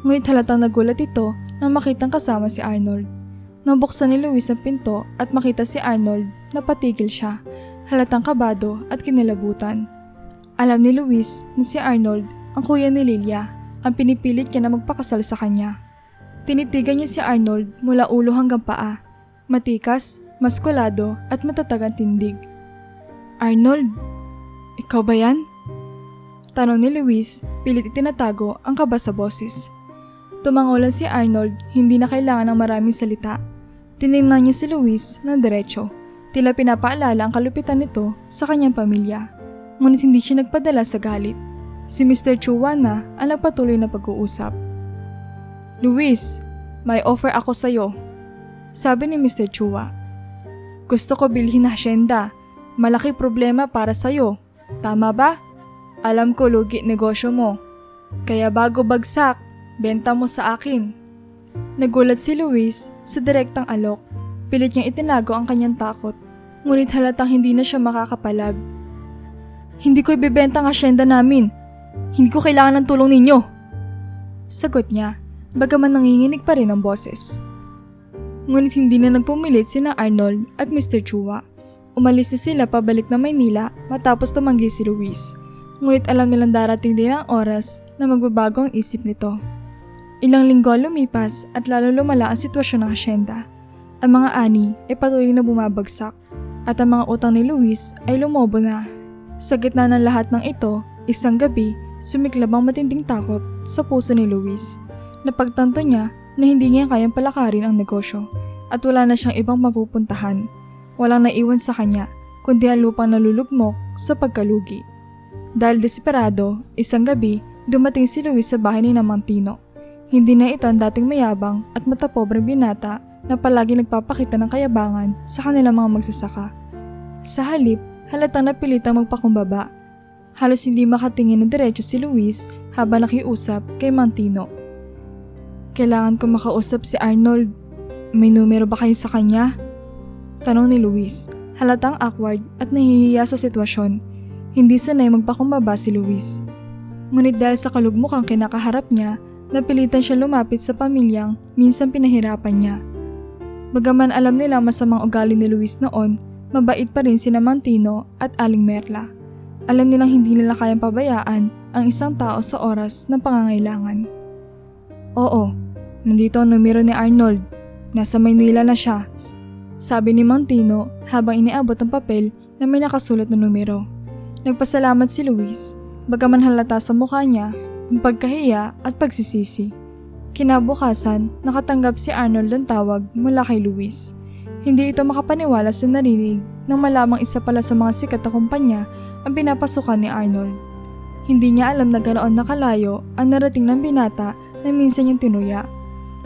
Ngunit halatang nagulat ito nang makitang kasama si Arnold. Nang buksan ni Luis ang pinto at makita si Arnold, napatigil siya, halatang kabado at kinilabutan. Alam ni Luis na si Arnold ang kuya ni Lilia, ang pinipilit niya na magpakasal sa kanya. Tinitigan niya si Arnold mula ulo hanggang paa, matikas, maskulado at matatag ang tindig. Arnold, ikaw ba yan? Tanong ni Luis, pilit itinatago ang kaba sa boses. Tumangolan si Arnold, hindi na kailangan ng maraming salita. Tinignan niya si Luis ng diretso, tila pinapaalala ang kalupitan nito sa kanyang pamilya. Ngunit hindi siya nagpadala sa galit. Si Mr. Chua na ang nagpatuloy na pag-uusap. Luis, may offer ako sa'yo. Sabi ni Mr. Chua. Gusto ko bilhin na hasyenda. Malaki problema para sa'yo. Tama ba? Alam ko lugi negosyo mo. Kaya bago bagsak, benta mo sa akin. Nagulat si Luis sa direktang alok. Pilit niyang itinago ang kanyang takot. Ngunit halatang hindi na siya makakapalag. Hindi ko ibebenta ang asyenda namin. Hindi ko kailangan ng tulong ninyo. Sagot niya, bagaman nanginginig pa rin ang boses. Ngunit hindi na nagpumilit sina Arnold at Mr. Chua. Umalis na sila pabalik na Maynila matapos tumanggi si Luis. Ngunit alam nilang darating din ang oras na magbabago ang isip nito. Ilang linggo lumipas at lalo lumala ang sitwasyon ng asyenda. Ang mga ani ay patuloy na bumabagsak at ang mga utang ni Luis ay lumobo na. Sa gitna ng lahat ng ito, isang gabi, sumiklab ang matinding takot sa puso ni Luis. Napagtanto niya na hindi niya kayang palakarin ang negosyo at wala na siyang ibang mapupuntahan. Walang naiwan sa kanya, kundi ang lupang nalulugmok sa pagkalugi. Dahil desperado, isang gabi, dumating si Luis sa bahay ni Mantino. Hindi na ito ang dating mayabang at matapobreng binata na palagi nagpapakita ng kayabangan sa kanilang mga magsasaka. Sa halip, halatang napilitang magpakumbaba. Halos hindi makatingin ng diretso si Luis habang nakiusap kay Mantino. Kailangan ko makausap si Arnold. May numero ba kayo sa kanya? Tanong ni Luis, halatang awkward at nahihiya sa sitwasyon. Hindi sanay magpakumbaba si Luis. Ngunit dahil sa kalugmukang kinakaharap niya, napilitan siya lumapit sa pamilyang minsan pinahirapan niya. Bagaman alam nila masamang ugali ni Luis noon, mabait pa rin sina Mantino at Aling Merla. Alam nilang hindi nila kayang pabayaan ang isang tao sa oras ng pangangailangan. Oo, nandito ang numero ni Arnold. Nasa Maynila na siya. Sabi ni Mantino habang iniabot ang papel na may nakasulat na numero. Nagpasalamat si Luis, bagaman halata sa mukha niya ang pagkahiya at pagsisisi. Kinabukasan, nakatanggap si Arnold ng tawag mula kay Luis. Hindi ito makapaniwala sa narinig nang malamang isa pala sa mga sikat na kumpanya ang pinapasukan ni Arnold. Hindi niya alam na ganoon nakalayo ang narating ng binata na minsan niyang tinuya.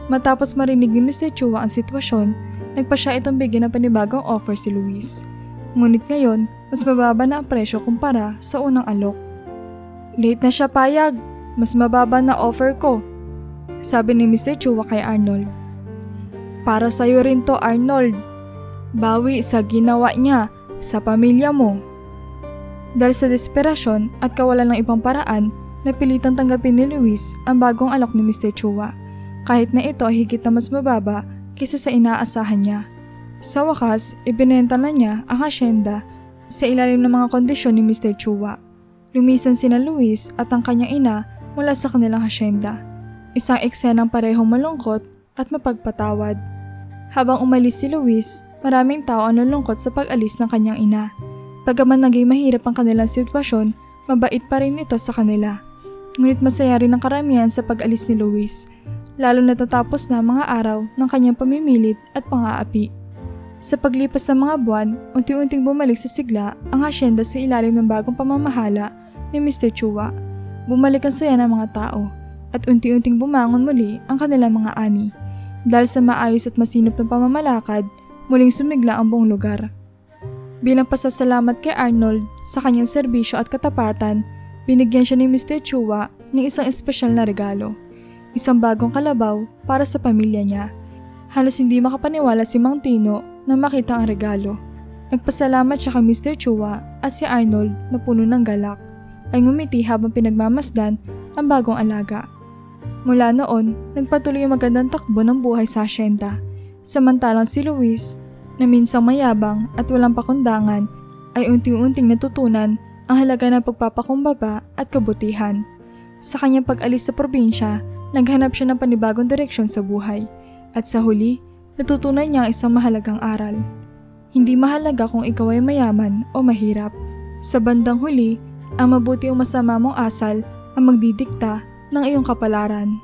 Matapos marinig ni Mr. Chua ang sitwasyon, nagpa siya itong bigyan ng panibagong offer si Luis. Ngunit ngayon, mas mababa na ang presyo kumpara sa unang alok. Late na siya payag, mas mababa na offer ko, sabi ni Mr. Chua kay Arnold. Para sa'yo rin to, Arnold. Bawi sa ginawa niya sa pamilya mo. Dahil sa desperasyon at kawalan ng ibang paraan, napilitang tanggapin ni Luis ang bagong alok ni Mr. Chua, kahit na ito ay higit na mas mababa kaysa sa inaasahan niya. Sa wakas, ibinenta na niya ang asyenda sa ilalim ng mga kondisyon ni Mr. Chua. Lumisan sina Luis at ang kanyang ina mula sa kanilang asyenda. Isang eksenang parehong malungkot at mapagpatawad. Habang umalis si Luis, maraming tao ang nalungkot sa pag-alis ng kanyang ina. Bagaman naging mahirap ang kanilang sitwasyon, mabait pa rin ito sa kanila. Ngunit masaya rin ang karamihan sa pag-alis ni Luis, lalo na tatapos na ang mga araw ng kanyang pamimilit at pang-aapi. Sa paglipas ng mga buwan, unti-unting bumalik sa sigla ang asyenda sa ilalim ng bagong pamamahala ni Mr. Chua. Bumalik ang saya ng mga tao at unti-unting bumangon muli ang kanilang mga ani. Dahil sa maayos at masinop ng pamamalakad, muling sumigla ang buong lugar. Bilang pasasalamat kay Arnold sa kanyang serbisyo at katapatan, binigyan siya ni Mr. Chua ng isang espesyal na regalo. Isang bagong kalabaw para sa pamilya niya. Halos hindi makapaniwala si Mang Tino na makita ang regalo. Nagpasalamat siya kay Mr. Chua at si Arnold na puno ng galak ay ngumiti habang pinagmamasdan ang bagong alaga. Mula noon, nagpatuloy ang magandang takbo ng buhay sa asyenda. Samantalang si Luis, na minsang mayabang at walang pakundangan, ay unti-unting natutunan ang halaga ng pagpapakumbaba at kabutihan. Sa kanyang pag-alis sa probinsya, naghanap siya ng panibagong direksyon sa buhay. At sa huli, natutunan niya ang isang mahalagang aral. Hindi mahalaga kung ikaw ay mayaman o mahirap. Sa bandang huli, ang mabuti o masama mong asal ang magdidikta ng iyong kapalaran.